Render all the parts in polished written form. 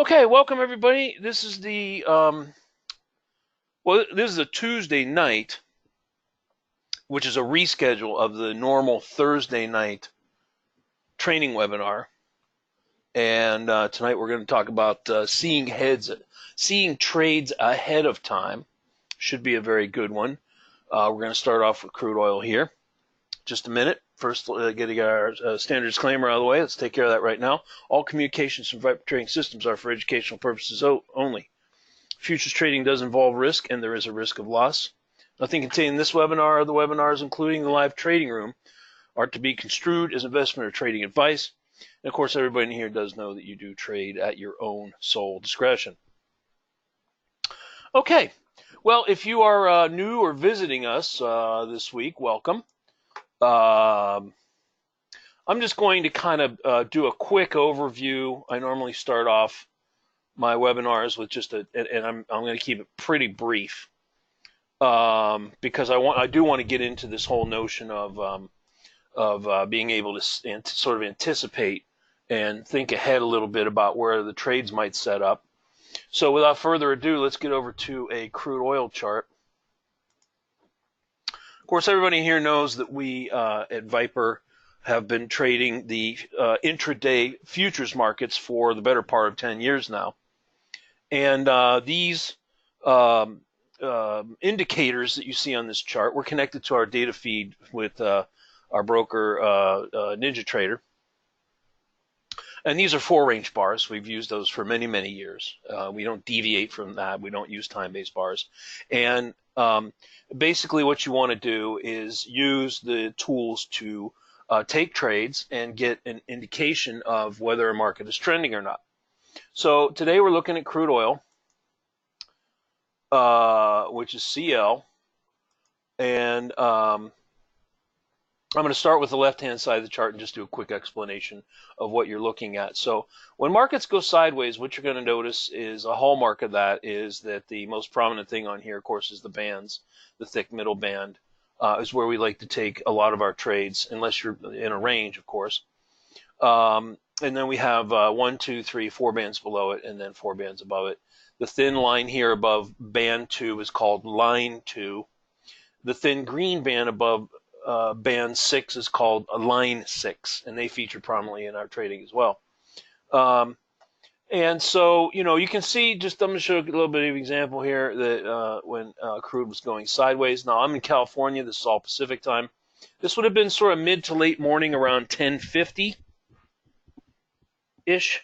Okay, welcome everybody. This is the this is a Tuesday night, which is a reschedule of the normal Thursday night training webinar. And tonight we're going to talk about seeing trades ahead of time. Should be a very good one. We're going to start off with crude oil here. Just a minute. First, getting our standard disclaimer out of the way. Let's take care of that right now. All communications from Viper Trading Systems are for educational purposes only. Futures trading does involve risk, and there is a risk of loss. Nothing contained in this webinar or the webinars, including the live trading room, are to be construed as investment or trading advice. And of course, everybody in here does know that you do trade at your own sole discretion. Okay, well, if you are new or visiting us this week, welcome. I'm just going to kind of do a quick overview. I normally start off my webinars with just and I'm going to keep it pretty brief because I do want to get into this whole notion of being able to sort of anticipate and think ahead a little bit about where the trades might set up. So without further ado, let's get over to a crude oil chart. Of course, everybody here knows that we at Viper have been trading the intraday futures markets for the better part of 10 years now. And these indicators that you see on this chart were connected to our data feed with our broker NinjaTrader. And these are 4-range bars. We've used those for many, many years. We don't deviate from that. We don't use time-based bars. And basically what you want to do is use the tools to take trades and get an indication of whether a market is trending or not. So today we're looking at crude oil, which is CL, and I'm going to start with the left-hand side of the chart and just do a quick explanation of what you're looking at. So when markets go sideways, what you're going to notice is a hallmark of that is that the most prominent thing on here, of course, is the bands. The thick middle band is where we like to take a lot of our trades, unless you're in a range, of course. And then we have 1, 2, 3, 4 bands below it, and then 4 bands above it. The thin line here above band 2 is called line 2. The thin green band above band 6 is called a line 6, and they feature prominently in our trading as well. And so, you can see, I'm going to show you a little bit of an example here that when crude was going sideways. Now, I'm in California. This is all Pacific time. This would have been sort of mid to late morning around 10:50. Ish.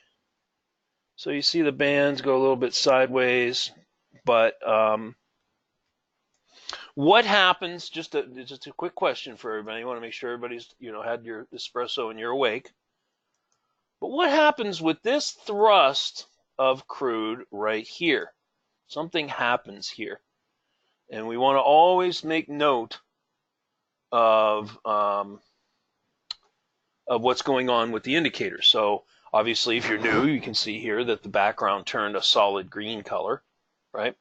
So you see the bands go a little bit sideways, but what happens? Just a quick question for everybody. You want to make sure everybody's had your espresso and you're awake. But what happens with this thrust of crude right here? Something happens here, and we want to always make note of what's going on with the indicators. So obviously, if you're new, you can see here that the background turned a solid green color, right?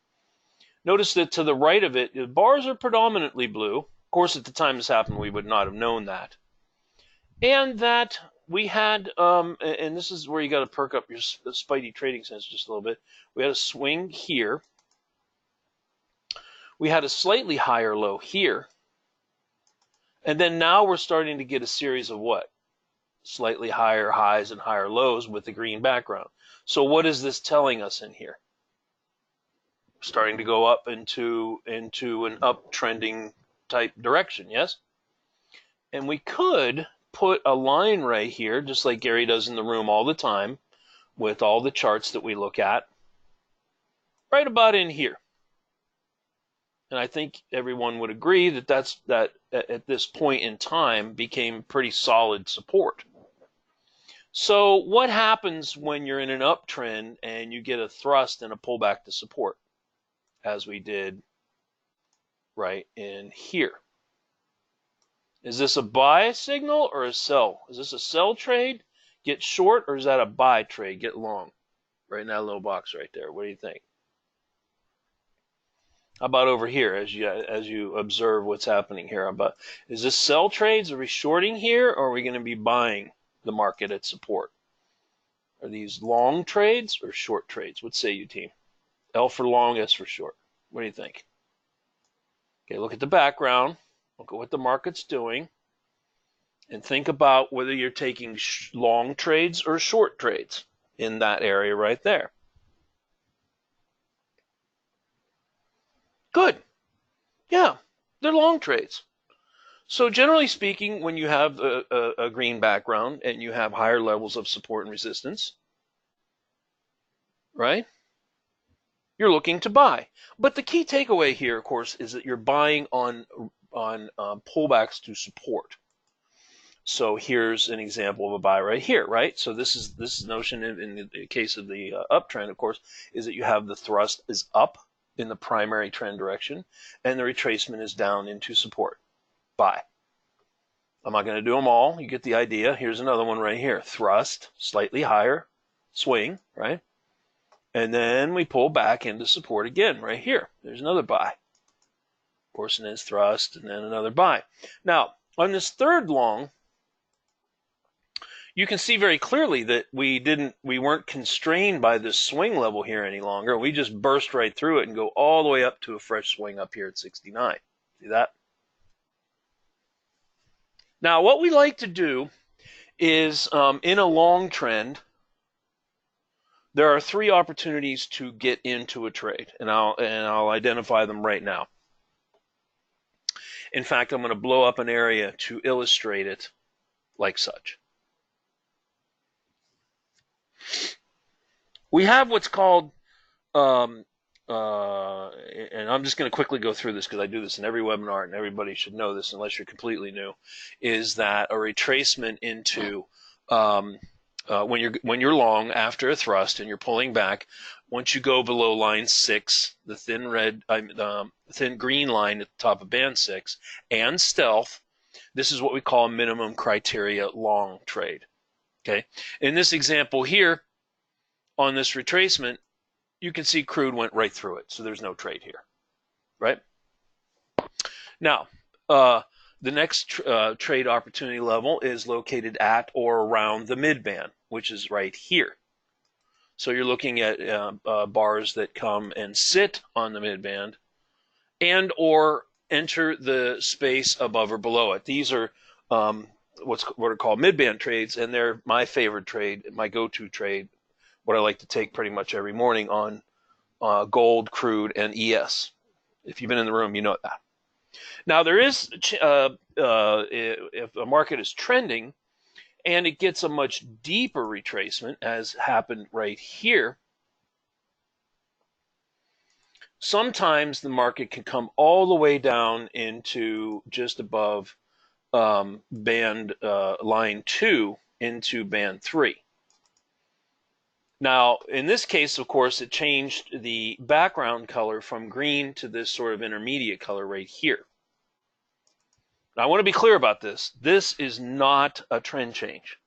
Notice that to the right of it, the bars are predominantly blue. Of course, at the time this happened, we would not have known that. And that we had, and this is where you got to perk up your spidey trading sense just a little bit. We had a swing here. We had a slightly higher low here. And then now we're starting to get a series of what? Slightly higher highs and higher lows with the green background. So what is this telling us in here? Starting to go up into an uptrending type direction, yes? And we could put a line right here, just like Gary does in the room all the time, with all the charts that we look at, right about in here. And I think everyone would agree that that at this point in time became pretty solid support. So what happens when you're in an uptrend and you get a thrust and a pullback to support, as we did right in here? Is this a buy signal or a sell? Is this a sell trade, get short, or is that a buy trade, get long? Right in that little box right there. What do you think? How about over here as you observe what's happening here? Is this sell trades? Are we shorting here, or are we going to be buying the market at support? Are these long trades or short trades? What say you, team? L for long, S for short. What do you think? Okay, look at the background. Look at what the market's doing. And think about whether you're taking long trades or short trades in that area right there. Good. Yeah, they're long trades. So generally speaking, when you have a green background and you have higher levels of support and resistance, right, you're looking to buy. But the key takeaway here, of course, is that you're buying on pullbacks to support. So here's an example of a buy right here, right? So this notion in the case of the uptrend, of course, is that you have the thrust is up in the primary trend direction, and the retracement is down into support. Buy. I'm not going to do them all. You get the idea. Here's another one right here. Thrust, slightly higher, swing, right? And then we pull back into support again right here. There's another buy. Of course, and then thrust, and then another buy. Now, on this third long, you can see very clearly that we weren't constrained by this swing level here any longer. We just burst right through it and go all the way up to a fresh swing up here at 69. See that? Now, what we like to do is in a long trend, there are three opportunities to get into a trade, and I'll identify them right now. In fact, I'm going to blow up an area to illustrate it like such. We have what's called, and I'm just going to quickly go through this because I do this in every webinar, and everybody should know this unless you're completely new, is that a retracement into when you're long after a thrust and you're pulling back, once you go below line 6, the thin green line at the top of band 6, and stealth, this is what we call a minimum criteria long trade. Okay, in this example here, on this retracement, you can see crude went right through it, so there's no trade here, right? Now, the next trade opportunity level is located at or around the mid-band, which is right here. So you're looking at bars that come and sit on the mid-band and or enter the space above or below it. These are what are called mid-band trades, and they're my favorite trade, my go-to trade, what I like to take pretty much every morning on gold, crude, and ES. If you've been in the room, you know that. Now, there is, if a market is trending and it gets a much deeper retracement, as happened right here, sometimes the market can come all the way down into just above band line 2 into band 3. Now, in this case, of course, it changed the background color from green to this sort of intermediate color right here. Now, I want to be clear about this. This is not a trend change.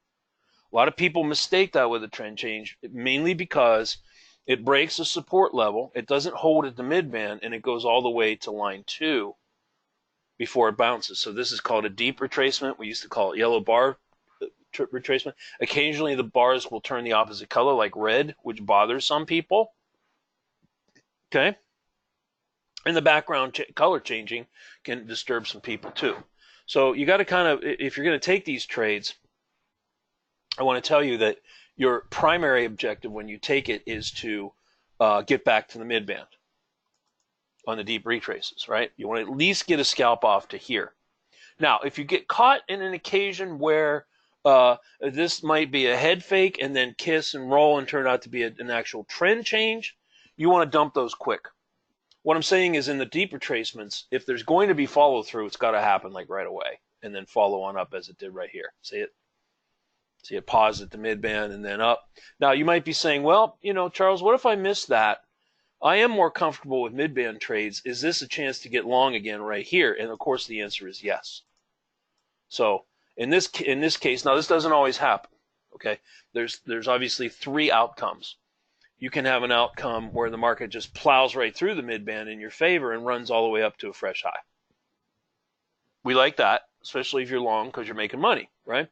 A lot of people mistake that with a trend change, mainly because it breaks a support level, it doesn't hold at the mid-band, and it goes all the way to line 2 before it bounces. So this is called a deep retracement. We used to call it yellow bar retracement. Occasionally the bars will turn the opposite color, like red, which bothers some people. Okay? And the background color changing can disturb some people too. So you got to kind of, if you're going to take these trades, I want to tell you that your primary objective when you take it is to get back to the mid-band on the deep retraces, right? You want to at least get a scalp off to here. Now, if you get caught in an occasion where this might be a head fake and then kiss and roll and turn out to be an actual trend change, you want to dump those quick. What I'm saying is in the deep retracements, if there's going to be follow through, it's got to happen like right away and then follow on up as it did right here. See it? See it pause at the mid-band and then up. Now, you might be saying, well, you know, Charles, what if I missed that? I am more comfortable with mid-band trades. Is this a chance to get long again right here? And of course, the answer is yes. So in this case, now this doesn't always happen. Okay, there's obviously 3 outcomes. You can have an outcome where the market just plows right through the mid-band in your favor and runs all the way up to a fresh high. We like that, especially if you're long because you're making money, right?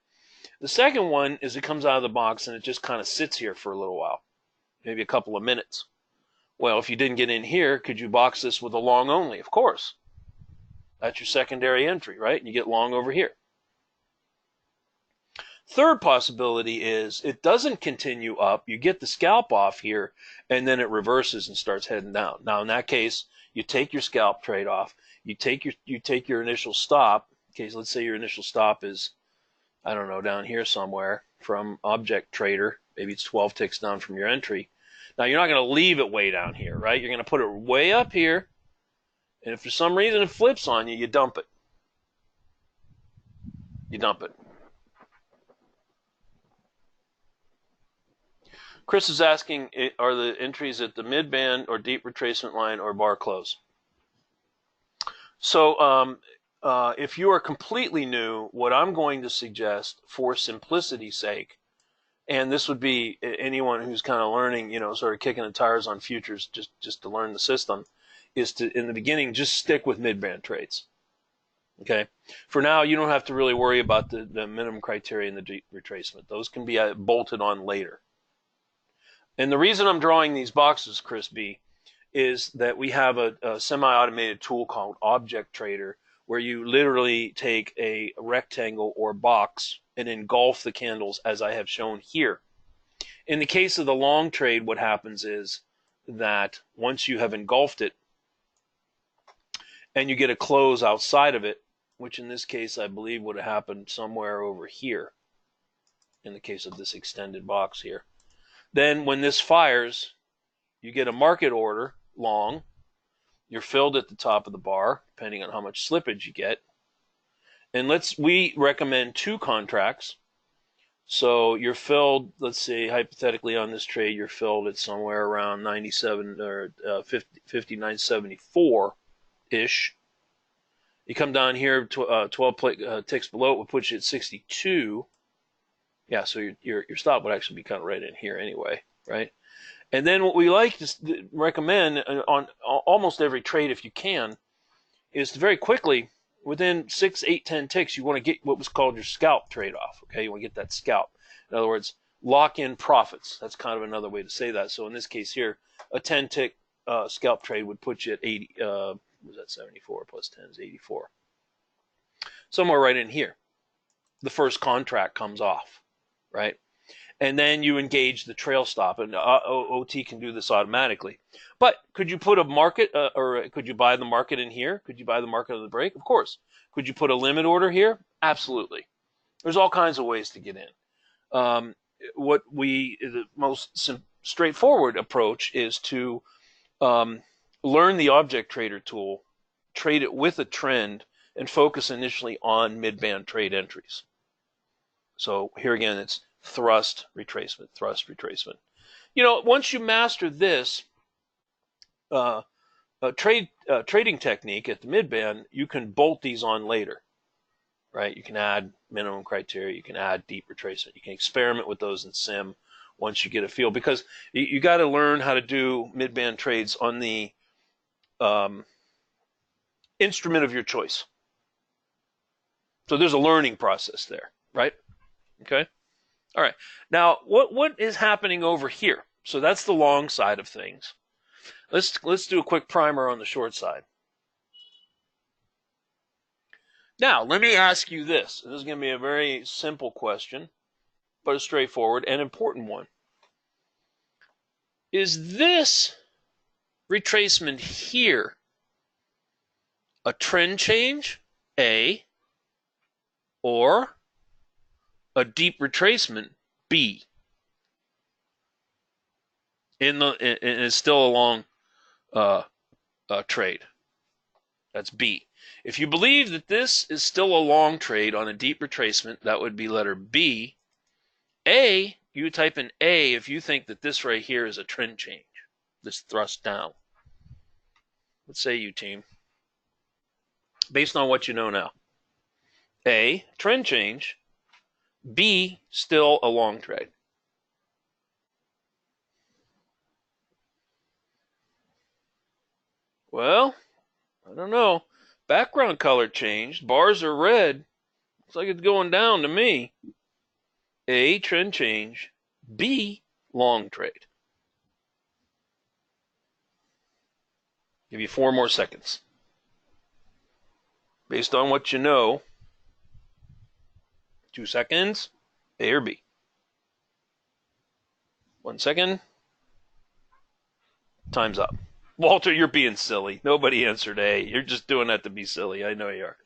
The second one is it comes out of the box and it just kind of sits here for a little while, maybe a couple of minutes. Well, if you didn't get in here, could you box this with a long only? Of course. That's your secondary entry, right? And you get long over here. Third possibility is it doesn't continue up. You get the scalp off here, and then it reverses and starts heading down. Now, in that case, you take your scalp trade off. You take your initial stop. Okay, so let's say your initial stop is, I don't know, down here somewhere from Object Trader. Maybe it's 12 ticks down from your entry. Now, you're not going to leave it way down here, right? You're going to put it way up here, and if for some reason it flips on you, you dump it. You dump it. Chris is asking, are the entries at the mid-band or deep retracement line or bar close? So if you are completely new, what I'm going to suggest for simplicity's sake, and this would be anyone who's kind of learning, sort of kicking the tires on futures just to learn the system, is to, in the beginning, just stick with mid-band trades. Okay? For now, you don't have to really worry about the minimum criteria and the deep retracement. Those can be bolted on later. And the reason I'm drawing these boxes, Chris B., is that we have a semi-automated tool called Object Trader, where you literally take a rectangle or box and engulf the candles as I have shown here. In the case of the long trade, what happens is that once you have engulfed it and you get a close outside of it, which in this case I believe would have happened somewhere over here in the case of this extended box here. Then when this fires, you get a market order long. You're filled at the top of the bar, depending on how much slippage you get. And we recommend 2 contracts. So you're filled, let's say hypothetically on this trade, you're filled at somewhere around 97 or 59.74-ish. You come down here, 12 ticks below it would put you at 62. Yeah, so your stop would actually be kind of right in here anyway, right? And then what we like to recommend on almost every trade, if you can, is to very quickly, within 6, 8, 10 ticks, you want to get what was called your scalp trade-off, okay? You want to get that scalp. In other words, lock in profits. That's kind of another way to say that. So in this case here, a 10-tick scalp trade would put you at 80, was that 74 plus 10 is 84. Somewhere right in here. The first contract comes off. Right? And then you engage the trail stop, and OT can do this automatically. But could you put a market, or could you buy the market in here? Could you buy the market on the break? Of course. Could you put a limit order here? Absolutely. There's all kinds of ways to get in. The most straightforward approach is to learn the Object Trader tool, trade it with a trend, and focus initially on mid-band trade entries. So here again, it's thrust, retracement, thrust, retracement. Once you master this trading technique at the mid-band, you can bolt these on later, right? You can add minimum criteria. You can add deep retracement. You can experiment with those in sim once you get a feel, because you got to learn how to do mid-band trades on the instrument of your choice. So there's a learning process there, right? Okay. All right. Now, what is happening over here? So that's the long side of things. Let's do a quick primer on the short side. Now, let me ask you this. This is going to be a very simple question, but a straightforward and important one. Is this retracement here a trend change, A, or a deep retracement, B? And it's still a long trade. That's B. If you believe that this is still a long trade on a deep retracement, that would be letter B. A, you type in A if you think that this right here is a trend change, this thrust down. What say you, team? Based on what you know now. A, trend change. B, still a long trade. Well, I don't know. Background color changed. Bars are red. Looks like it's going down to me. A, trend change, B, long trade. Give you 4 more seconds. Based on what you know, 2 seconds, A or B. 1 second. Time's up. Walter, you're being silly. Nobody answered A. You're just doing that to be silly. I know you are.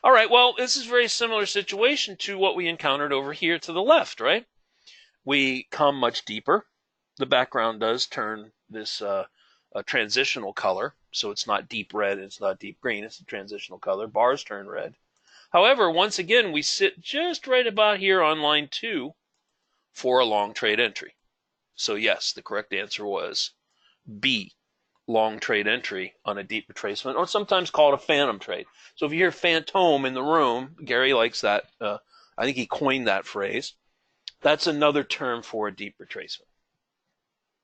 All right, well, this is a very similar situation to what we encountered over here to the left, right? We come much deeper. The background does turn this a transitional color, so it's not deep red, it's not deep green, it's a transitional color. Bars turn red. However, once again, we sit just right about here on line 2 for a long trade entry. So yes, the correct answer was B, long trade entry on a deep retracement, or sometimes called a phantom trade. So if you hear phantom in the room, Gary likes that. I think he coined that phrase. That's another term for a deep retracement.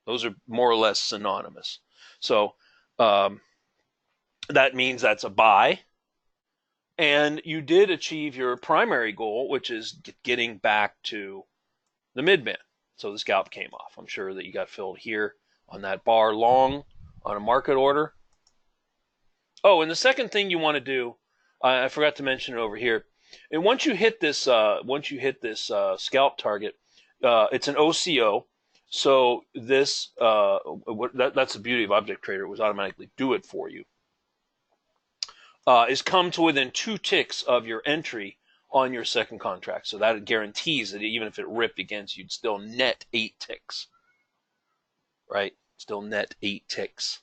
Those are more or less synonymous. So that means that's a buy. And you did achieve your primary goal, which is getting back to the midband. So the scalp came off. I'm sure that you got filled here on that bar long on a market order. Oh, and the second thing you want to do, I forgot to mention it over here. And once you hit this scalp target, it's an OCO. So this that's the beauty of Object Trader. It was automatically do it for you. Is come to within 2 ticks of your entry on your second contract. So that guarantees that even if it ripped against you, you'd still net 8 ticks. Right? Still net 8 ticks.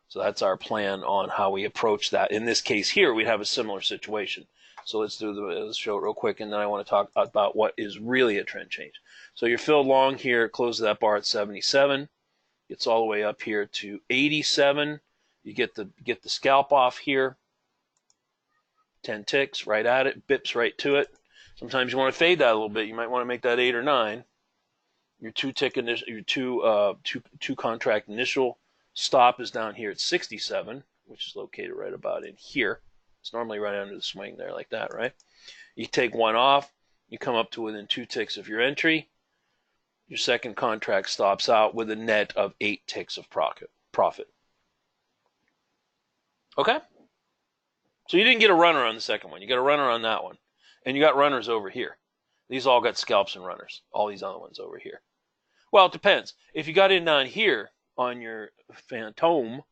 So that's our plan on how we approach that. In this case here, we'd have a similar situation. So let's show it real quick, and then I want to talk about what is really a trend change. So you're filled long here, closes that bar at 77, gets all the way up here to 87. You get the scalp off here. 10 ticks, right at it, bips right to it. Sometimes you want to fade that a little bit. You might want to make that 8 or 9. Your two contract initial stop is down here at 67, which is located right about in here. It's normally right under the swing there like that, right? You take one off, you come up to within 2 ticks of your entry. Your second contract stops out with a net of 8 ticks of profit. Okay? So you didn't get a runner on the second one. You got a runner on that one. And you got runners over here. These all got scalps and runners. All these other ones over here. Well, it depends. If you got in down here on your phantom,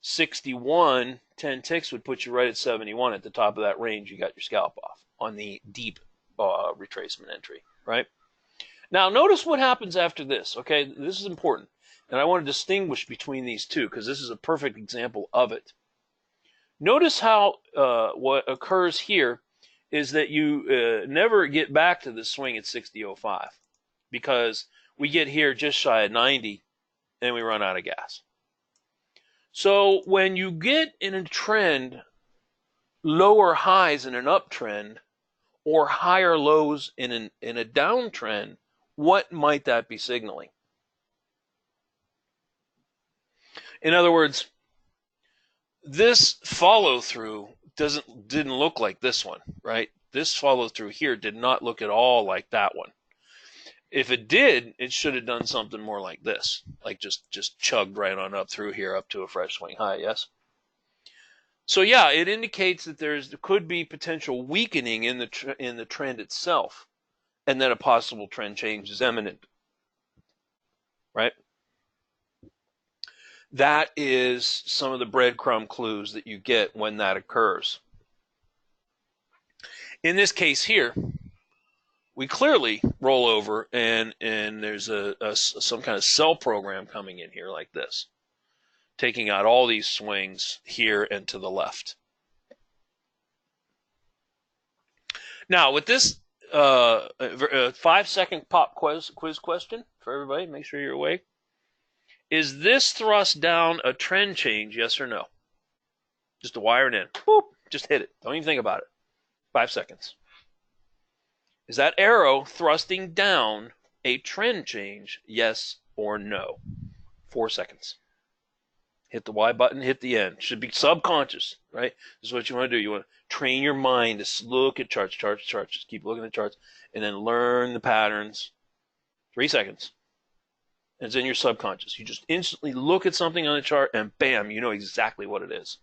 61, 10 ticks would put you right at 71 at the top of that range. You got your scalp off on the deep retracement entry, right? Now, notice what happens after this, okay? This is important. And I want to distinguish between these two because this is a perfect example of it. Notice how what occurs here is that you never get back to the swing at 60.05 because we get here just shy of 90 and we run out of gas. So when you get in a trend, lower highs in an uptrend or higher lows in a downtrend, what might that be signaling? In other words, this follow through didn't look like this one, right? This follow through here did not look at all like that one. If it did, it should have done something more like this, like just chugged right on up through here up to a fresh swing high, yes? So yeah, it indicates that there could be potential weakening in the trend itself, and that a possible trend change is imminent, right? That is some of the breadcrumb clues that you get when that occurs. In this case here, we clearly roll over and there's some kind of sell program coming in here like this, taking out all these swings here and to the left. Now with this 5-second pop quiz question for everybody, make sure you're awake. Is this thrust down a trend change, yes or no? Just to wire it in. Boop. Just hit it. Don't even think about it. 5 seconds. Is that arrow thrusting down a trend change, yes or no? 4 seconds. Hit the Y button, hit the N. Should be subconscious, right? This is what you want to do. You want to train your mind to look at charts. Just keep looking at charts and then learn the patterns. 3 seconds. And it's in your subconscious. You just instantly look at something on the chart and bam, you know exactly what it is.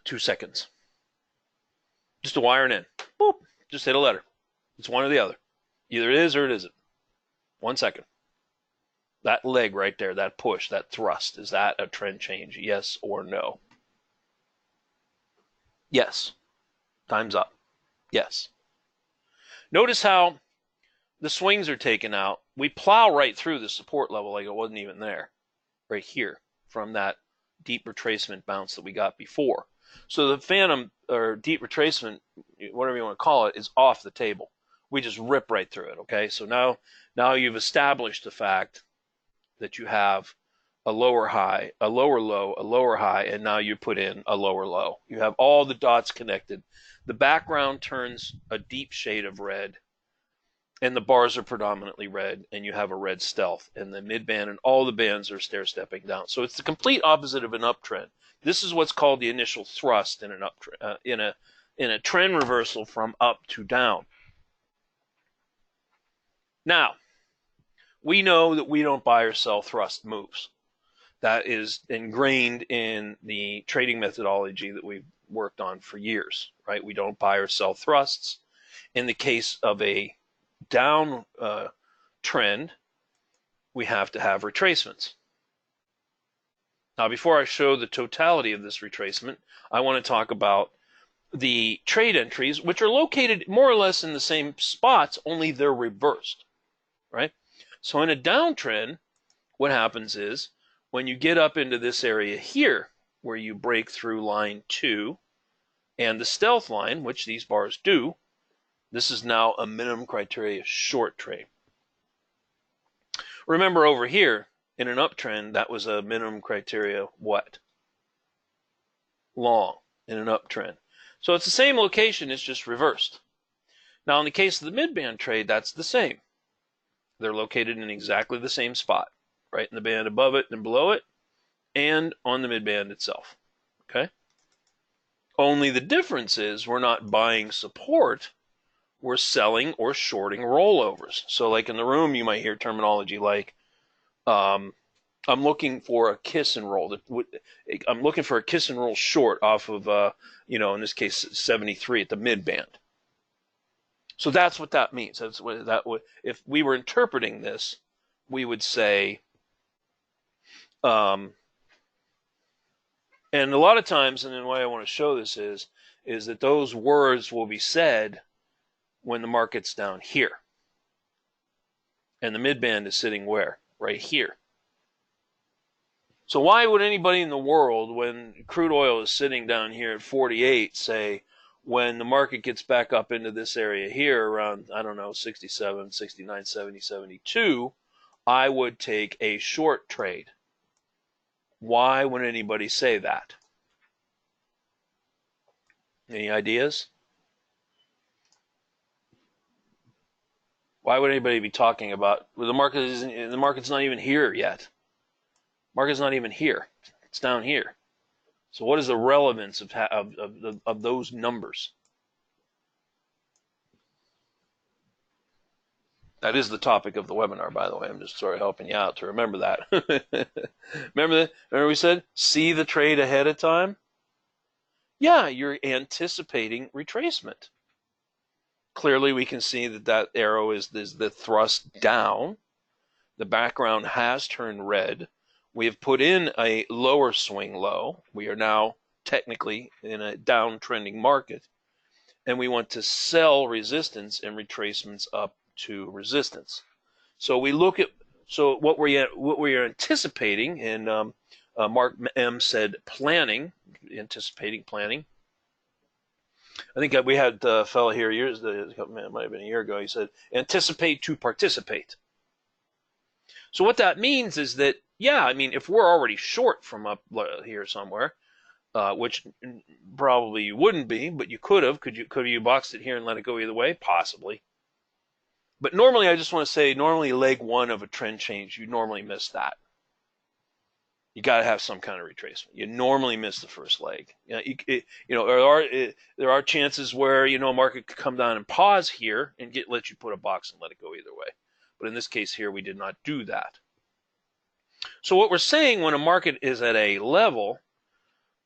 2 seconds. Just a Y or an N. Boop. Just hit a letter. It's one or the other. Either it is or it isn't. 1 second. That leg right there, that push, that thrust, is that a trend change? Yes or no? Yes. Time's up. Yes. Notice how the swings are taken out. We plow right through the support level like it wasn't even there. Right here from that deep retracement bounce that we got before. So the phantom or deep retracement, whatever you want to call it, is off the table. We just rip right through it, okay? So now you've established the fact that you have a lower high, a lower low, a lower high, and now you put in a lower low. You have all the dots connected. The background turns a deep shade of red, and the bars are predominantly red, and you have a red stealth, and the midband and all the bands are stair-stepping down. So it's the complete opposite of an uptrend. This is what's called the initial thrust in an uptrend, in a trend reversal from up to down. Now, we know that we don't buy or sell thrust moves. That is ingrained in the trading methodology that we've worked on for years, right? We don't buy or sell thrusts. In the case of a down trend, we have to have retracements. Now, before I show the totality of this retracement, I want to talk about the trade entries, which are located more or less in the same spots, only they're reversed, right? So in a downtrend, what happens is when you get up into this area here, where you break through line 2 and the stealth line, which these bars do, this is now a minimum criteria short trade. Remember over here, in an uptrend, that was a minimum criteria what? Long in an uptrend. So it's the same location, it's just reversed. Now in the case of the midband trade, that's the same. They're located in exactly the same spot, right in the band above it and below it, and on the midband itself, okay? Only the difference is we're not buying support, we're selling or shorting rollovers. So like in the room, you might hear terminology like, I'm looking for a kiss and roll. I'm looking for a kiss and roll short off of, in this case, 73 at the midband. So that's what that means. That's what that would. If we were interpreting this, we would say, and a lot of times, and the way I want to show this is that those words will be said when the market's down here, and the midband is sitting where? Right here. So why would anybody in the world, when crude oil is sitting down here at 48, say, when the market gets back up into this area here around, I don't know, 67, 69, 70, 72, I would take a short trade? Why would anybody say that? Any ideas? Why would anybody be talking about, well, the market's not even here yet. Market's not even here. It's down here. So what is the relevance of those numbers? That is the topic of the webinar, by the way. I'm just sort of helping you out to remember that. Remember we said, see the trade ahead of time? Yeah, you're anticipating retracement. Clearly, we can see that arrow is the thrust down. The background has turned red. We have put in a lower swing low. We are now technically in a downtrending market, and we want to sell resistance and retracements up to resistance. So we look at what we are anticipating, and Mark M said planning, anticipating planning. I think we had a fellow here it might have been a year ago. He said anticipate to participate. So what that means is that, yeah, I mean, if we're already short from up here somewhere, which probably you wouldn't be, but you could have. Could you boxed it here and let it go either way? Possibly. But normally, I just want to say, normally leg one of a trend change, you normally miss that. you got to have some kind of retracement. You normally miss the first leg. There are chances where a market could come down and pause here and let you put a box and let it go either way. But in this case here, we did not do that. So what we're saying when a market is at a level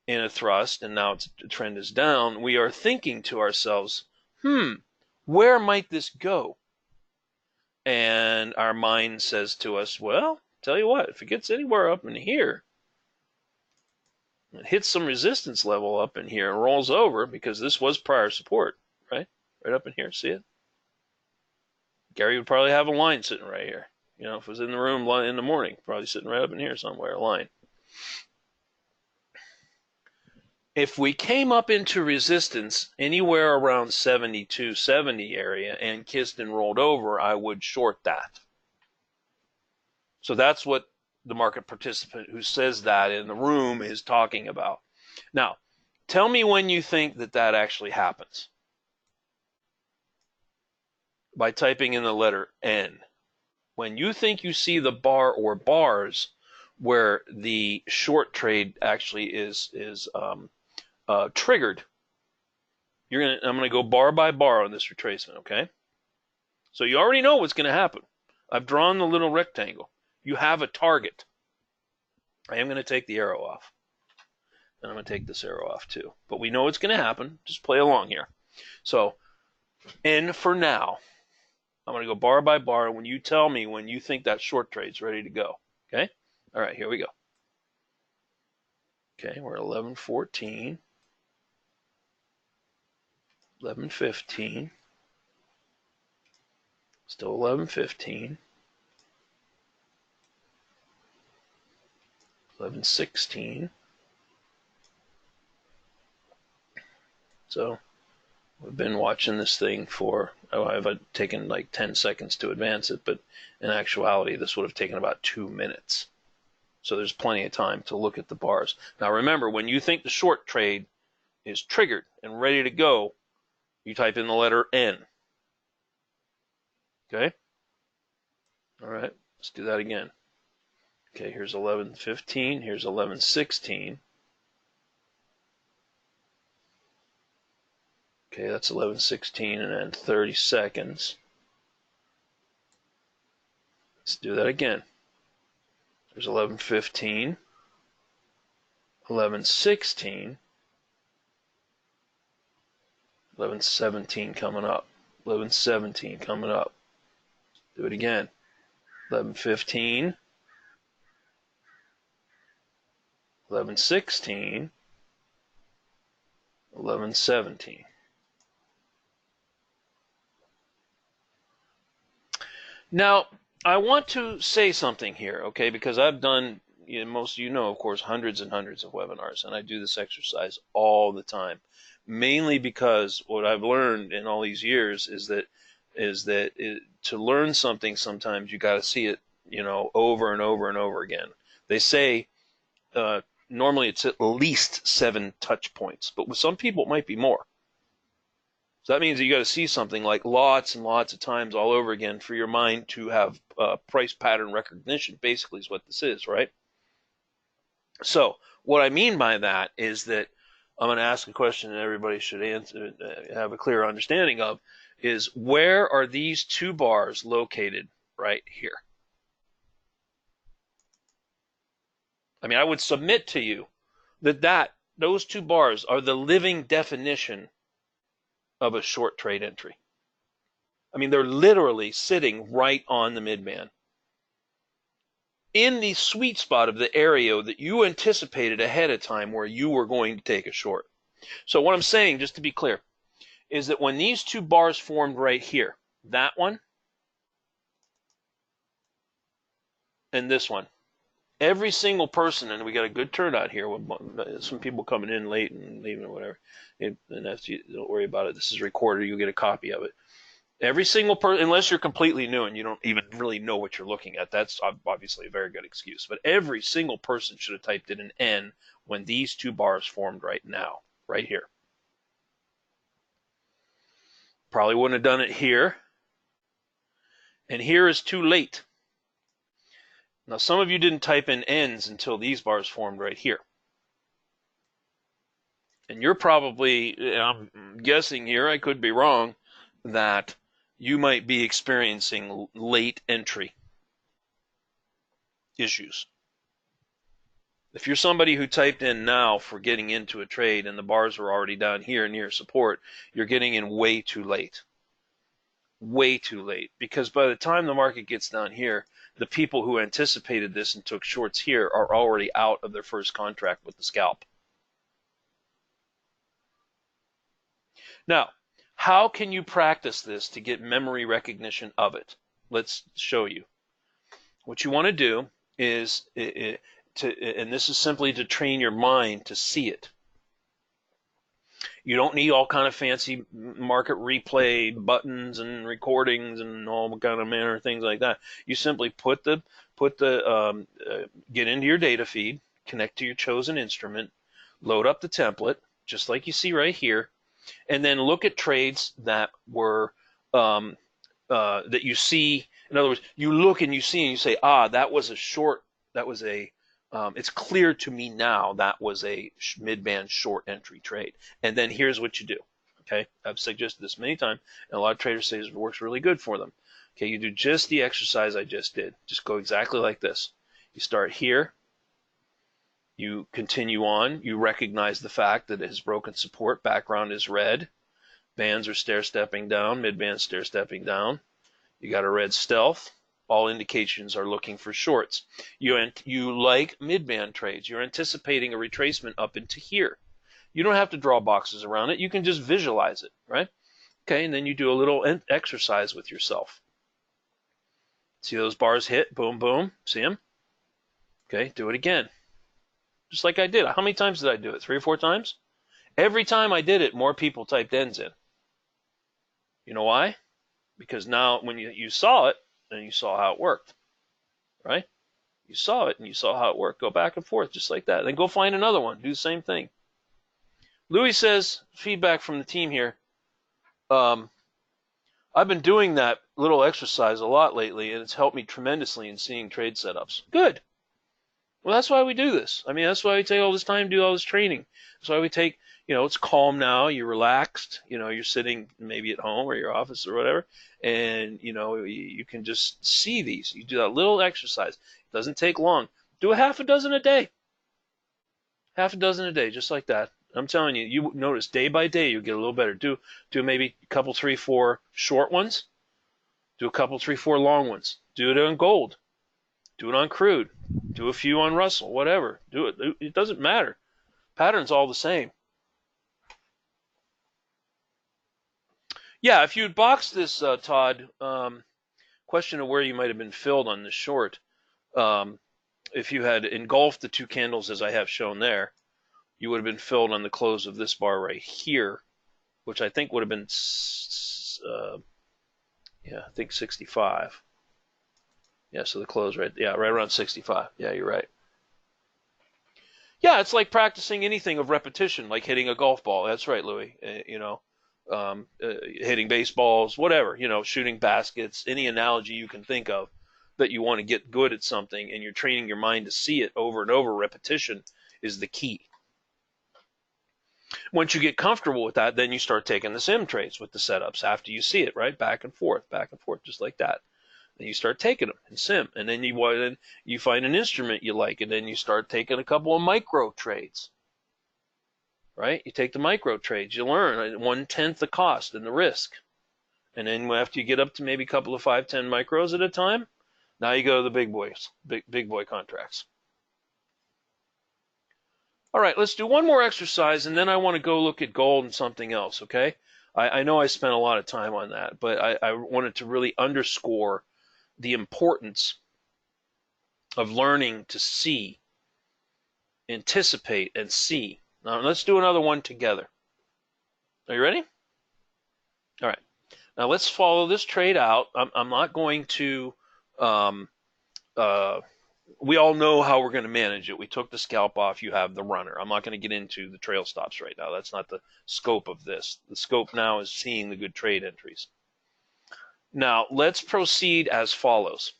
in a thrust and now the trend is down, we are thinking to ourselves, where might this go? And our mind says to us, well, tell you what, if it gets anywhere up in here, it hits some resistance level up in here and rolls over, because this was prior support, right? Right up in here, see it? Gary would probably have a line sitting right here. If it was in the room in the morning, probably sitting right up in here somewhere, a line. If we came up into resistance anywhere around 72.70 area and kissed and rolled over, I would short that. So that's what the market participant who says that in the room is talking about. Now, tell me when you think that actually happens. By typing in the letter N. When you think you see the bar or bars where the short trade actually is triggered, I'm going to go bar by bar on this retracement, okay? So you already know what's going to happen. I've drawn the little rectangle. You have a target. I am going to take the arrow off. And I'm going to take this arrow off too. But we know what's going to happen. Just play along here. So, N for now. I'm going to go bar by bar when you tell me when you think that short trade's ready to go. Okay? All right, here we go. Okay, we're at 11:14. 11:15. Still 11:15. 11:16. So we've been watching this thing for, I've taken like 10 seconds to advance it, but in actuality, this would have taken about 2 minutes. So there's plenty of time to look at the bars. Now remember, when you think the short trade is triggered and ready to go, you type in the letter N. Okay? All right, let's do that again. Okay, here's 11:15, here's 11:16. Okay, that's 11:16 and then 30 seconds. Let's do that again. There's 11:15, 11:16, 11:17 coming up, 11:17 coming up. Do it again. 11:15, 11:16, 11:17. Now, I want to say something here, okay, because I've done, most of you know, of course, hundreds and hundreds of webinars, and I do this exercise all the time, mainly because what I've learned in all these years is that to learn something, sometimes you got to see it, over and over and over again. They say normally it's at least 7 touch points, but with some people it might be more. So that means that you got to see something like lots and lots of times all over again for your mind to have price pattern recognition, basically is what this is, right? So what I mean by that is that I'm going to ask a question that everybody should answer, have a clear understanding of, is where are these 2 bars located right here? I mean, I would submit to you that those 2 bars are the living definition of a short trade entry. I mean, they're literally sitting right on the midband, in the sweet spot of the area that you anticipated ahead of time where you were going to take a short. So what I'm saying, just to be clear, is that when these 2 bars formed right here, that one and this one, every single person, and we got a good turnout here with some people coming in late and leaving or whatever, and don't worry about it. This is recorded. You'll get a copy of it. Every single person, unless you're completely new and you don't even really know what you're looking at, that's obviously a very good excuse. But every single person should have typed in an N when these 2 bars formed right now, right here. Probably wouldn't have done it here. And here is too late. Now, some of you didn't type in ends until these bars formed right here. And you're probably, I'm guessing here, I could be wrong, that you might be experiencing late entry issues. If you're somebody who typed in now for getting into a trade and the bars were already down here near support, you're getting in way too late. Way too late. Because by the time the market gets down here, the people who anticipated this and took shorts here are already out of their first contract with the scalp. Now, how can you practice this to get memory recognition of it? Let's show you. What you want to do is, and this is simply to train your mind to see it. You don't need all kind of fancy market replay buttons and recordings and all kind of manner of things like that. You simply get into your data feed, connect to your chosen instrument, load up the template, just like you see right here, and then look at trades that were that you see. In other words, you look and you see and you say, that was a short. That was a. It's clear to me now that was a mid-band short entry trade. And then here's what you do. Okay, I've suggested this many times, and a lot of traders say it works really good for them. Okay, you do just the exercise I just did. Just go exactly like this. You start here. You continue on. You recognize the fact that it has broken support. Background is red. Bands are stair-stepping down. Mid-band stair-stepping down. You got a red stealth. All indications are looking for shorts. You like mid-band trades. You're anticipating a retracement up into here. You don't have to draw boxes around it. You can just visualize it, right? Okay, and then you do a little exercise with yourself. See those bars hit? Boom, boom. See them? Okay, do it again. Just like I did. How many times did I do it? 3 or 4 times? Every time I did it, more people typed ends in. You know why? Because now when you saw it, and you saw how it worked, right? You saw it and you saw how it worked. Go back and forth just like that. Then go find another one. Do the same thing. Louis says, feedback from the team here. I've been doing that little exercise a lot lately, and it's helped me tremendously in seeing trade setups. Good. Well, that's why we do this. I mean, that's why we take all this time to do all this training. That's why we take, it's calm now. You're relaxed. You're sitting maybe at home or your office or whatever, and, you can just see these. You do that little exercise. It doesn't take long. Do a half a dozen a day. Half a dozen a day, just like that. I'm telling you, you notice day by day you get a little better. Do maybe a couple, 3, 4 short ones. Do a couple, 3, 4 long ones. Do it on gold. Do it on crude. Do a few on Russell. Whatever. Do it. It doesn't matter. Pattern's all the same. Yeah, if you'd boxed this, Todd, question of where you might have been filled on this short, if you had engulfed the 2 candles as I have shown there, you would have been filled on the close of this bar right here, which I think would have been, I think 65. Yeah, so the close right around 65. Yeah, you're right. Yeah, it's like practicing anything of repetition, like hitting a golf ball. That's right, Louis. Hitting baseballs, whatever, shooting baskets, any analogy you can think of that you want to get good at something and you're training your mind to see it over and over. Repetition is the key. Once you get comfortable with that, then you start taking the sim trades with the setups after you see it, right? Back and forth, just like that. Then you start taking them in sim, and then you find an instrument you like, and then you start taking a couple of micro trades, right? You take the micro trades, you learn 1/10 the cost and the risk, and then after you get up to maybe a couple of 5, 10 micros at a time, now you go to the big boys, big boy contracts. All right, let's do one more exercise, and then I want to go look at gold and something else, okay? I know I spent a lot of time on that, but I wanted to really underscore the importance of learning to see, anticipate, and see. Now, let's do another one together. Are you ready? All right. Now, let's follow this trade out. I'm not going to... we all know how we're going to manage it. We took the scalp off. You have the runner. I'm not going to get into the trail stops right now. That's not the scope of this. The scope now is seeing the good trade entries. Now, let's proceed as follows.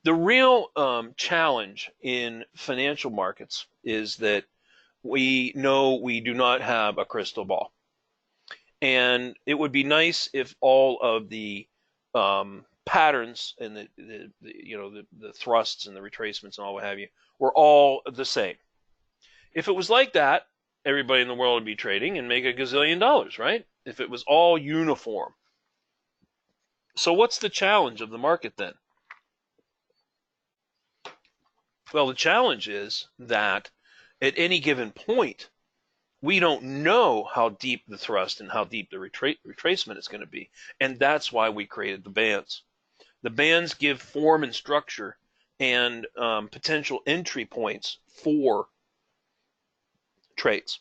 The real challenge in financial markets is that we know we do not have a crystal ball. And it would be nice if all of the patterns and the thrusts and the retracements and all what have you were all the same. If it was like that, everybody in the world would be trading and make $1 gazillion, right? If it was all uniform. So what's the challenge of the market then? Well, the challenge is that at any given point, we don't know how deep the thrust and how deep the retracement is going to be. And that's why we created the bands. The bands give form and structure and potential entry points for trades.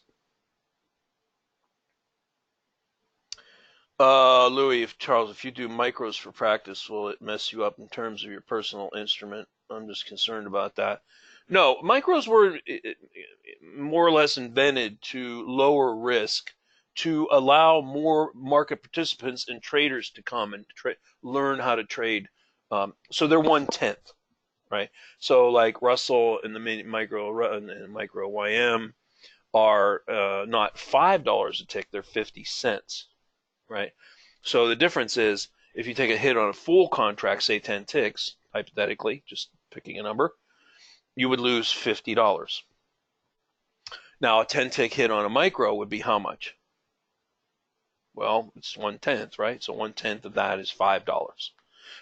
Louis, Charles, if you do micros for practice, will it mess you up in terms of your personal instrument? I'm just concerned about that. No, micros were more or less invented to lower risk, to allow more market participants and traders to come and learn how to trade. So they're 1/10, right? So like Russell and the micro and micro YM are not $5 a tick; they're 50 cents, right? So the difference is if you take a hit on a full contract, say 10 ticks, hypothetically, just picking a number, you would lose $50. Now, a 10-tick hit on a micro would be how much? Well, it's 1/10, right? So 1/10 of that is $5.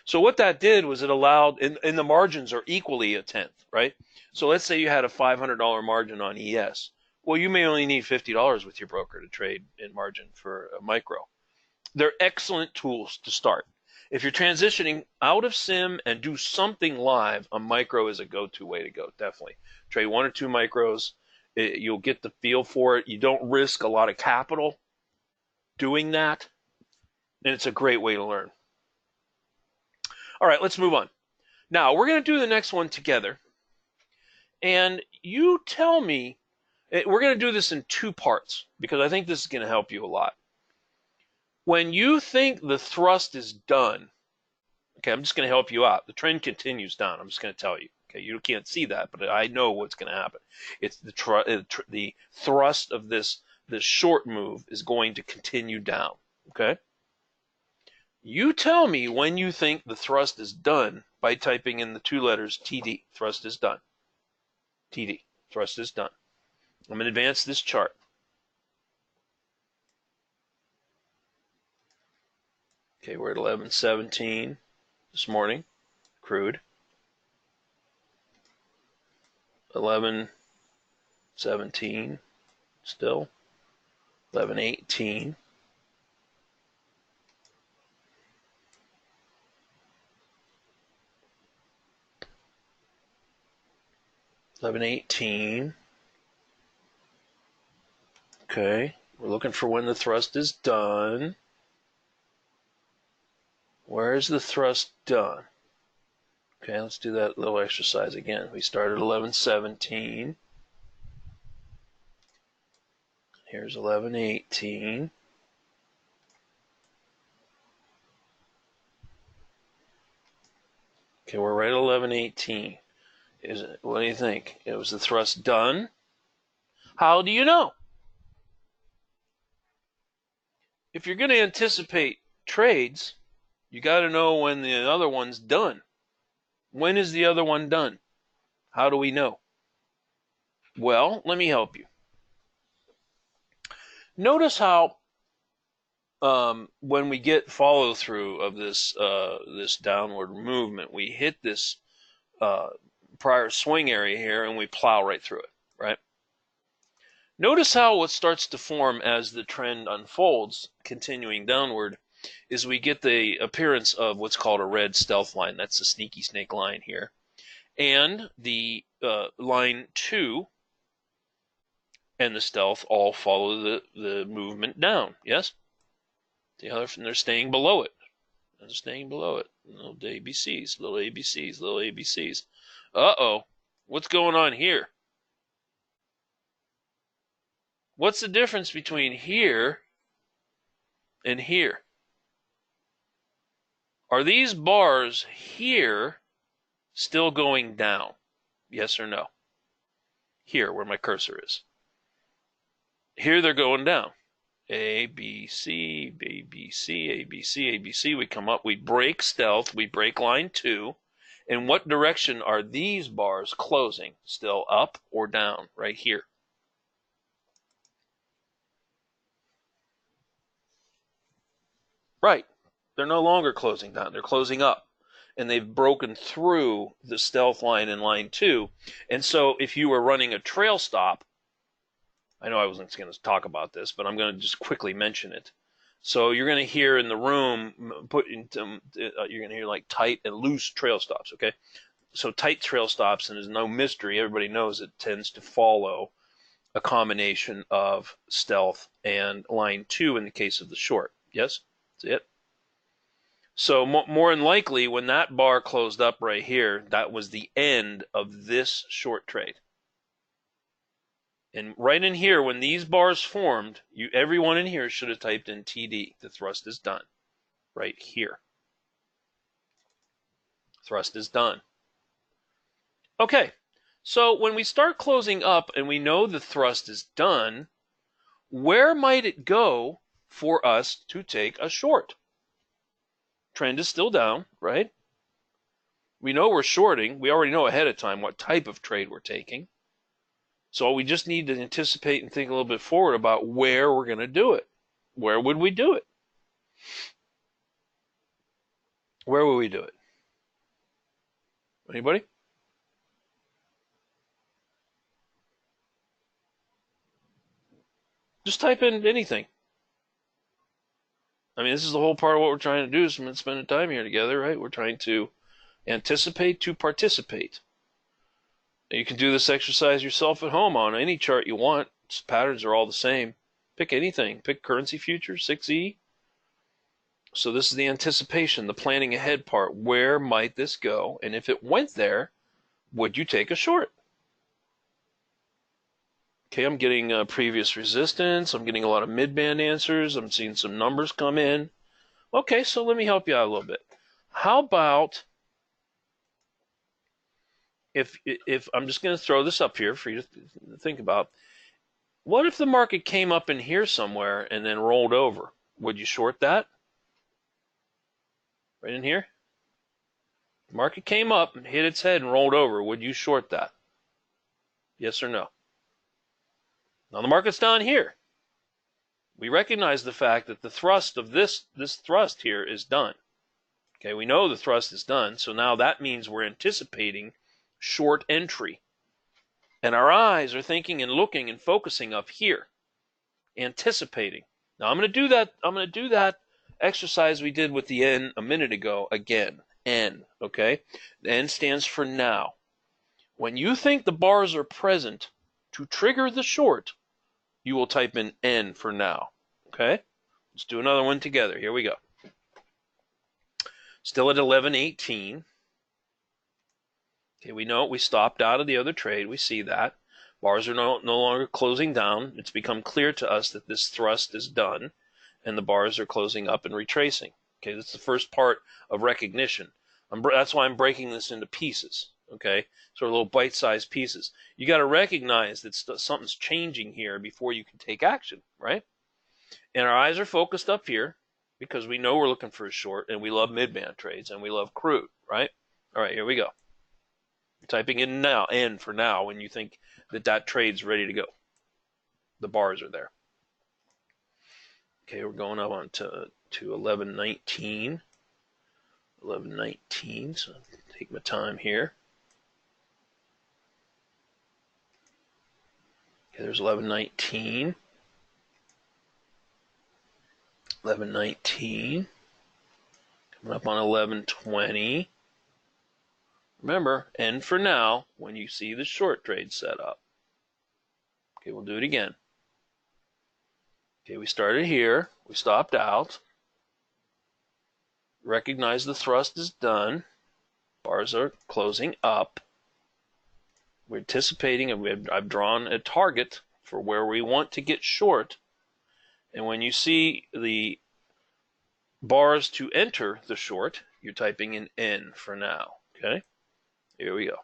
So what that did was it allowed, and the margins are equally a tenth, right? So let's say you had a $500 margin on ES. Well, you may only need $50 with your broker to trade in margin for a micro. They're excellent tools to start. If you're transitioning out of sim and do something live, a micro is a go-to way to go, definitely. Trade 1 or 2 micros. You'll get the feel for it. You don't risk a lot of capital doing that, and it's a great way to learn. All right, let's move on. Now, we're going to do the next one together, and you tell me, we're going to do this in 2 parts because I think this is going to help you a lot. When you think the thrust is done, okay, I'm just going to help you out. The trend continues down. I'm just going to tell you. Okay, you can't see that, but I know what's going to happen. It's the thrust of this short move is going to continue down. Okay. You tell me when you think the thrust is done by typing in the 2 letters TD. Thrust is done. TD. Thrust is done. I'm going to advance this chart. Okay, we're at 11:17 this morning, crude. 11:17 still. 11:18. Okay, we're looking for when the thrust is done. Where is the thrust done? Okay, let's do that little exercise again. We started 11:17. Here's 11:18. Okay, we're right at 11:18. What do you think? Was the thrust done? How do you know? If you're going to anticipate trades, you got to know when the other one's done. When is the other one done? How do we know? Well, let me help you. Notice how when we get follow through of this downward movement, we hit this prior swing area here and we plow right through it, right? Notice how what starts to form as the trend unfolds, continuing downward, is we get the appearance of what's called a red stealth line. That's the sneaky snake line here. And the line 2 and the stealth all follow the movement down, yes? They're staying below it. They're staying below it. Little ABCs, little ABCs, little ABCs. Uh-oh. What's going on here? What's the difference between here and here? Are these bars here still going down? Yes or no? Here, where my cursor is. Here they're going down. A, B, C, A, B, C, A, B, C, A, B, C. We come up, we break stealth, we break line 2. In what direction are these bars closing? Still up or down? Right here. Right. They're no longer closing down. They're closing up. And they've broken through the stealth line in line 2. And so if you were running a trail stop, I know I wasn't going to talk about this, but I'm going to just quickly mention it. So you're going to hear in the room, you're going to hear like tight and loose trail stops, okay? So tight trail stops, and there's no mystery. Everybody knows it tends to follow a combination of stealth and line 2 in the case of the short. Yes? That's it. So more than likely, when that bar closed up right here, that was the end of this short trade. And right in here, when these bars formed, everyone in here should have typed in TD. The thrust is done. Right here. Thrust is done. Okay, so when we start closing up and we know the thrust is done, where might it go for us to take a short? Trend is still down, right? We know we're shorting. We already know ahead of time what type of trade we're taking. So we just need to anticipate and think a little bit forward about where we're going to do it. Where would we do it? Where would we do it? Anybody? Just type in anything. I mean, this is the whole part of what we're trying to do is spending time here together, right? We're trying to anticipate to participate. You can do this exercise yourself at home on any chart you want. Patterns are all the same. Pick anything. Pick currency futures, 6E. So this is the anticipation, the planning ahead part. Where might this go? And if it went there, would you take a short? Okay, I'm getting previous resistance. I'm getting a lot of mid-band answers. I'm seeing some numbers come in. Okay, so let me help you out a little bit. How about if I'm just going to throw this up here for you to think about. What if the market came up in here somewhere and then rolled over? Would you short that? Right in here? The market came up and hit its head and rolled over. Would you short that? Yes or no? Now the market's down here. We recognize the fact that the thrust of this thrust here is done. Okay, we know the thrust is done, so now that means we're anticipating short entry. And our eyes are thinking and looking and focusing up here, anticipating. Now I'm going to do that exercise we did with the N a minute ago again. N, okay? The N stands for now. When you think the bars are present to trigger the short, you will type in N for now, okay? Let's do another one together. Here we go. Still at 11:18. Okay, we know we stopped out of the other trade. We see that. Bars are no longer closing down. It's become clear to us that this thrust is done, and the bars are closing up and retracing. Okay, that's the first part of recognition. That's why I'm breaking this into pieces, okay? Sort of little bite-sized pieces. You got to recognize that something's changing here before you can take action, right? And our eyes are focused up here because we know we're looking for a short, and we love mid-band trades, and we love crude, right? All right, here we go. You're typing in now, N for now, when you think that trade's ready to go. The bars are there. Okay, we're going up on to 11:19. 11:19, so take my time here. Okay, there's 11:19. 11:19. Coming up on 11:20. Remember, N for now when you see the short trade set up. Okay, we'll do it again. Okay, we started here. We stopped out. Recognize the thrust is done. Bars are closing up. We're anticipating, I've drawn a target for where we want to get short. And when you see the bars to enter the short, you're typing in N for now. Okay? Here we go.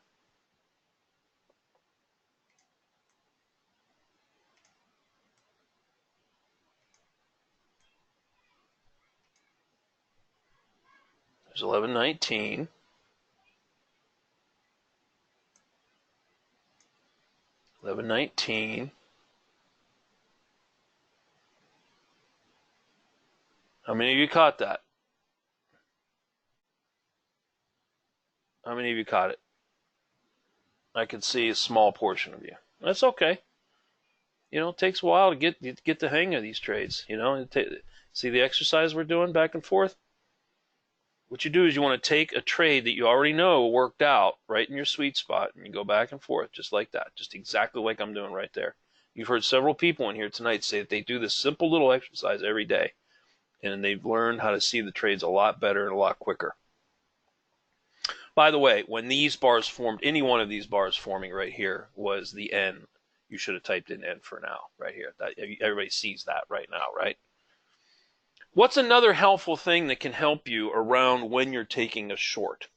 There's 11.19. 11.19. How many of you caught that? How many of you caught it? I could see a small portion of you. That's okay. You know, it takes a while to get the hang of these trades. You know, see the exercise we're doing back and forth? What you do is you want to take a trade that you already know worked out right in your sweet spot, and you go back and forth just like that, just exactly like I'm doing right there. You've heard several people in here tonight say that they do this simple little exercise every day, and they've learned how to see the trades a lot better and a lot quicker. By the way, when these bars formed, any one of these bars forming right here was the N. You should have typed in N for now, right here. Everybody sees that right now, right? What's another helpful thing that can help you around when you're taking a short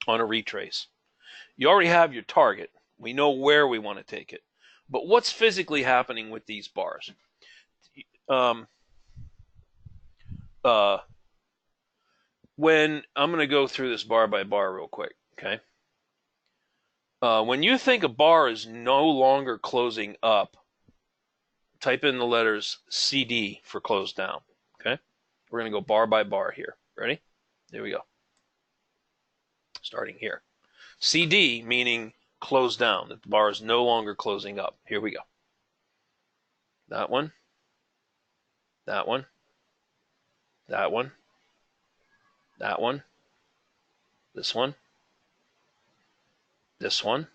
on a retrace? You already have your target. We know where we want to take it. But what's physically happening with these bars? When I'm going to go through this bar by bar real quick, okay? When you think a bar is no longer closing up, type in the letters CD for close down, okay? We're going to go bar by bar here. Ready? There we go. Starting here. CD meaning close down, that the bar is no longer closing up. Here we go. That one. That one. That one. That one. This one. This one.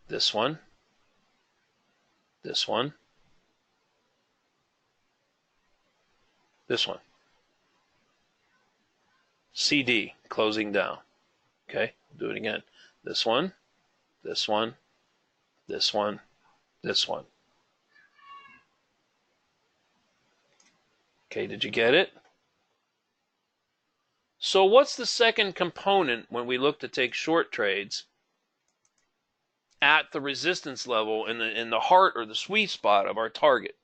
This one. This one. This one. CD, closing down. Okay, do it again. This one, this one, this one, this one. Okay, did you get it? So what's the second component when we look to take short trades at the resistance level in the heart or the sweet spot of our target?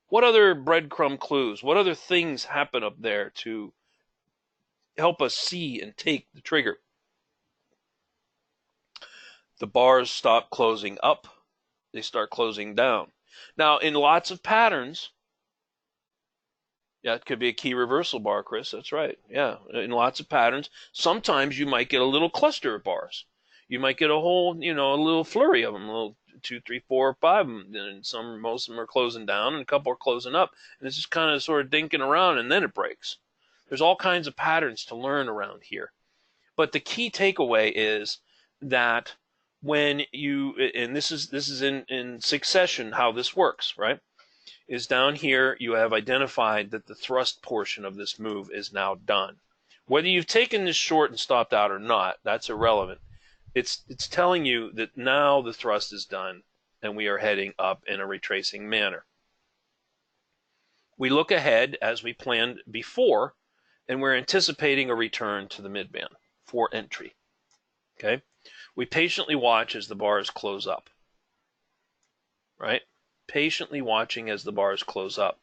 What other breadcrumb clues, what other things happen up there to help us see and take the trigger? The bars stop closing up. They start closing down. Now, in lots of patterns, yeah, it could be a key reversal bar, Chris. That's right. Yeah, in lots of patterns, sometimes you might get a little cluster of bars. You might get a whole, a little flurry of them, a little 2, 3, 4, 5 of them. And most of them are closing down, and a couple are closing up, and it's just kind of sort of dinking around, and then it breaks. There's all kinds of patterns to learn around here, but the key takeaway is that when you, and this is in succession how this works, right? Is down here you have identified that the thrust portion of this move is now done. Whether you've taken this short and stopped out or not, that's irrelevant. It's telling you that now the thrust is done and we are heading up in a retracing manner. We look ahead as we planned before, and we're anticipating a return to the midband for entry. Okay? We patiently watch as the bars close up. Right? Patiently watching as the bars close up.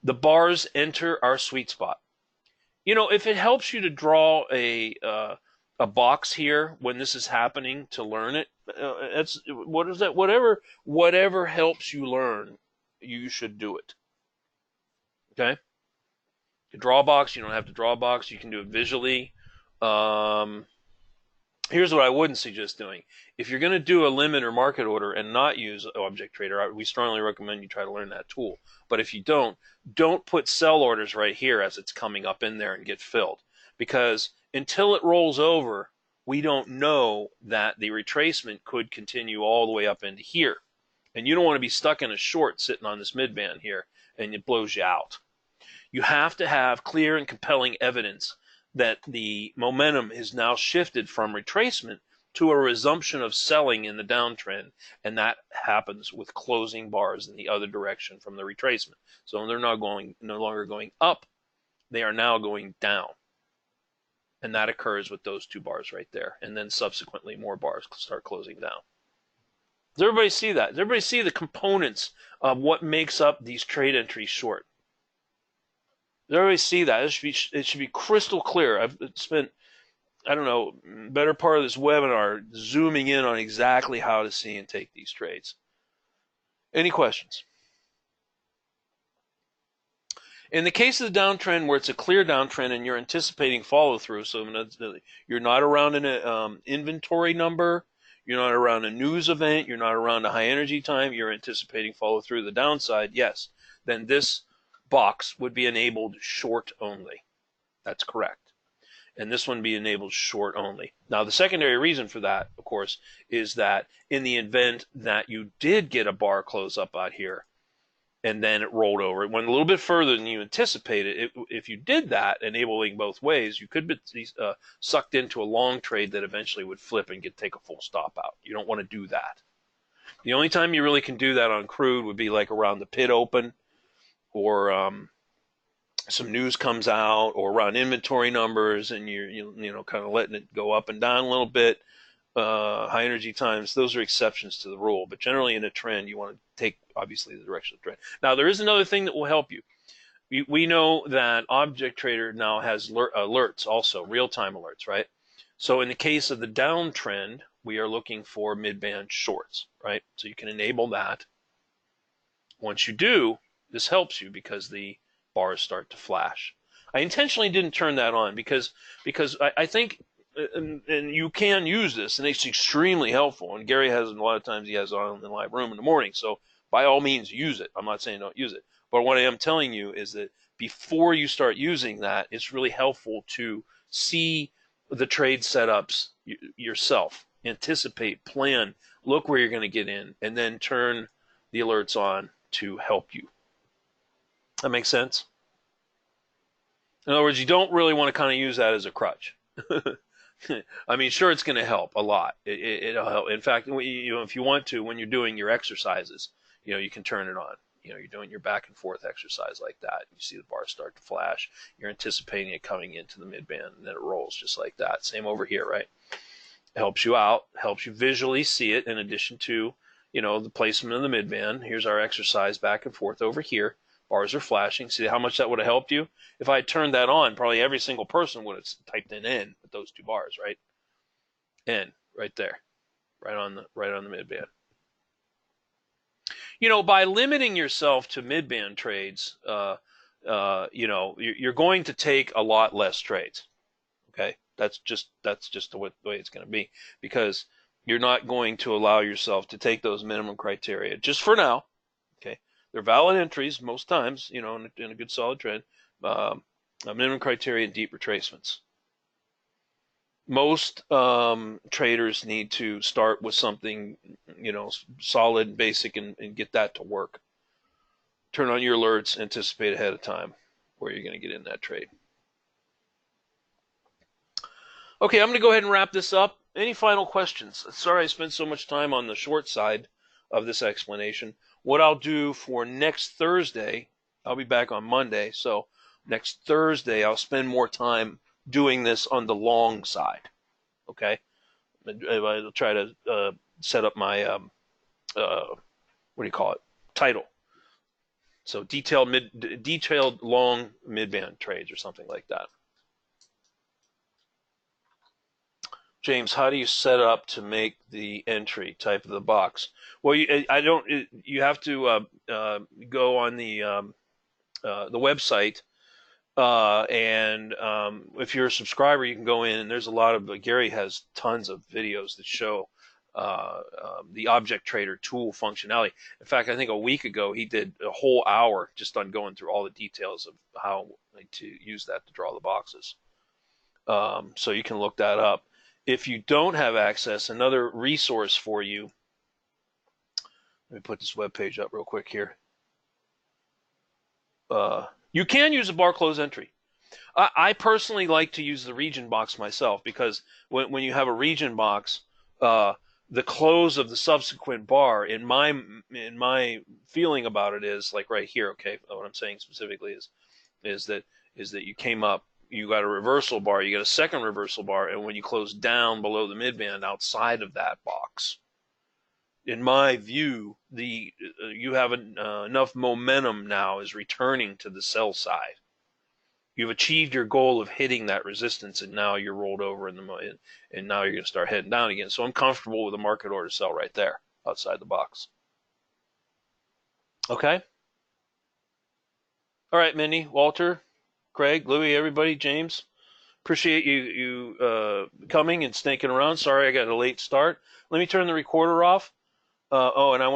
The bars enter our sweet spot. If it helps you to draw a box here when this is happening to learn it, what is that? Whatever helps you learn, you should do it. Okay? To draw a box, you don't have to draw a box. You can do it visually. Here's what I wouldn't suggest doing. If you're going to do a limit or market order and not use Object Trader, we strongly recommend you try to learn that tool. But if you don't put sell orders right here as it's coming up in there and get filled. Because until it rolls over, we don't know that the retracement could continue all the way up into here. And you don't want to be stuck in a short sitting on this midband here, and it blows you out. You have to have clear and compelling evidence that the momentum is now shifted from retracement to a resumption of selling in the downtrend, and that happens with closing bars in the other direction from the retracement. So they're no longer going up, they are now going down. And that occurs with those two bars right there. And then subsequently more bars start closing down. Does everybody see that? Does everybody see the components of what makes up these trade entries short? Does everybody see that? It should be crystal clear. I've spent, I don't know, better part of this webinar zooming in on exactly how to see and take these trades. Any questions? In the case of the downtrend where it's a clear downtrend and you're anticipating follow through, so you're not around an inventory number, you're not around a news event, you're not around a high energy time, you're anticipating follow through the downside, yes, then this box would be enabled short only. That's correct. And this one would be enabled short only. Now, the secondary reason for that, of course, is that in the event that you did get a bar close up out here, and then it rolled over. It went a little bit further than you anticipated. If you did that, enabling both ways, you could be sucked into a long trade that eventually would flip and take a full stop out. You don't want to do that. The only time you really can do that on crude would be like around the pit open, or some news comes out, or around inventory numbers, and you're kind of letting it go up and down a little bit. High energy times, those are exceptions to the rule, but generally in a trend you want to take obviously the direction of the trend. Now there is another thing that will help you. We know that Object Trader now has alerts also, real-time alerts, right? So in the case of the downtrend, we are looking for mid-band shorts, right? So you can enable that. Once you do, this helps you because the bars start to flash. I intentionally didn't turn that on because I think and you can use this, and it's extremely helpful. And Gary has, a lot of times he has it on in the live room in the morning. So by all means, use it. I'm not saying don't use it. But what I am telling you is that before you start using that, it's really helpful to see the trade setups yourself, anticipate, plan, look where you're going to get in, and then turn the alerts on to help you. That makes sense? In other words, you don't really want to kind of use that as a crutch. I mean, sure, it's going to help a lot. It'll help. In fact, if you want to, when you're doing your exercises, you can turn it on. You're doing your back and forth exercise like that. You see the bar start to flash. You're anticipating it coming into the mid-band, and then it rolls just like that. Same over here, right? It helps you out, helps you visually see it in addition to, the placement of the mid-band. Here's our exercise back and forth over here. Bars are flashing. See how much that would have helped you? If I had turned that on, probably every single person would have typed in N with those two bars, right? N, right there, right on the mid-band. By limiting yourself to mid-band trades, you're going to take a lot less trades. Okay, that's just the way it's going to be, because you're not going to allow yourself to take those minimum criteria just for now. Okay. They're valid entries most times, in a good solid trend. Minimum criteria and deep retracements. Most traders need to start with something, solid, basic, and get that to work. Turn on your alerts, anticipate ahead of time where you're going to get in that trade. Okay, I'm going to go ahead and wrap this up. Any final questions? Sorry I spent so much time on the short side of this explanation. What I'll do for next Thursday, I'll be back on Monday, so next Thursday I'll spend more time doing this on the long side, okay? I'll try to set up my, title. So detailed long mid-band trades or something like that. James, how do you set up to make the entry type of the box? Well, you have to go on the website, and if you're a subscriber, you can go in, and there's a lot of, Gary has tons of videos that show the Object Trader tool functionality. In fact, I think a week ago he did a whole hour just on going through all the details of how to use that to draw the boxes. So you can look that up. If you don't have access, another resource for you, let me put this web page up real quick here. You can use a bar close entry. I personally like to use the region box myself, because when you have a region box, the close of the subsequent bar, in my feeling about it, is like right here. Okay, what I'm saying specifically is that you came up, you got a reversal bar, you got a second reversal bar, and when you close down below the midband outside of that box, in my view, you have enough momentum now is returning to the sell side. You've achieved your goal of hitting that resistance, and now you're rolled over and now you're going to start heading down again. So I'm comfortable with a market order sell right there outside the box. Okay. All right, Mindy, Walter, Craig, Louie, everybody, James. Appreciate you coming and sneaking around. Sorry I got a late start. Let me turn the recorder off. And I want